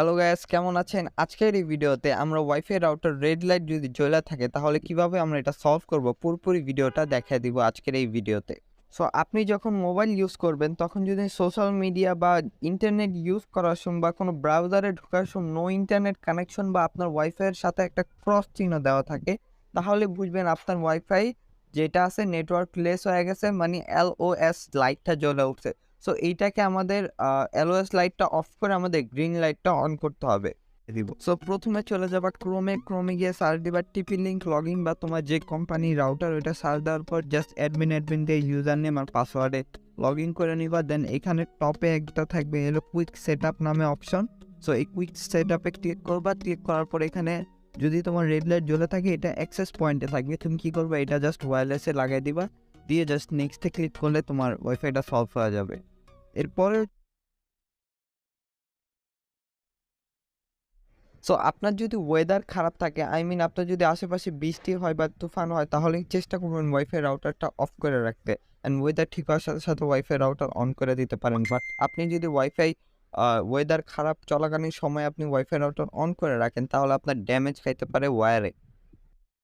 Hello guys, কেমন আছেন? আজকের এই ভিডিওতে আমরা ওয়াইফাই রাউটার রেড লাইট যদি জ্বলা থাকে তাহলে কিভাবে আমরা এটা সলভ করব পুরোপুরি ভিডিওটা দেখায় দিব আজকের এই ভিডিওতে। সো আপনি যখন মোবাইল ইউজ করবেন তখন যদি সোশ্যাল মিডিয়া বা ইন্টারনেট ইউজ করার সময় বা কোনো ব্রাউজারে ঢোকার সময় নো ইন্টারনেট কানেকশন বা আপনার ওয়াইফাইয়ের সাথে একটা ক্রস চিহ্ন দেওয়া থাকে, তাহলে বুঝবেন আপনার ওয়াইফাই যেটা আছে নেটওয়ার্ক লেস হয়ে গেছে, মানে এলওএস লাইটটা জ্বলে উঠছে। সো এইটাকে আমাদের এলওএস লাইটটা অফ করে আমাদের গ্রিন লাইটটা অন করতে হবে। সো প্রথমে চলে যাবা ক্রোমে গিয়ে সার্চ দিবা টিপি লিঙ্ক লগইন বা তোমার যে কোম্পানি রাউটার ওইটা সার্চ দেওয়ার পর জাস্ট অ্যাডমিন দিয়ে ইউজার নেম আর পাসওয়ার্ডে লগ ইন করে নিবা। দেন এখানে টপে একটা থাকবে হলো কুইক সেট আপ নামে অপশন। সো এই কুইক সেট আপে ক্লিক করবা, ক্লিক করার পর এখানে যদি তোমার রেড লাইট জ্বলে থাকে এটা অ্যাক্সেস পয়েন্টে থাকবে, তুমি কি করবা এটা জাস্ট ওয়্যারলেসে লাগাই দিবা, দিয়ে জাস্ট নেক্সটে ক্লিক করলে তোমার ওয়াইফাইটা সলভ হয়ে যাবে। এরপরে সো আপনার যদি ওয়েদার খারাপ থাকে, আই মিন আপনার যদি আশেপাশে বৃষ্টি হয় বা তুফান হয়, তাহলে চেষ্টা করবেন ওয়াইফাই রাউটারটা অফ করে রাখতে। অ্যান্ড ওয়েদার ঠিক হওয়ার সাথে সাথে ওয়াইফাই রাউটার অন করে দিতে পারেন। বাট আপনি যদি ওয়াইফাই ওয়েদার খারাপ চলাকালীন সময় আপনি ওয়াইফাই রাউটার অন করে রাখেন তাহলে আপনার ড্যামেজ খাইতে পারে ওয়্যারে।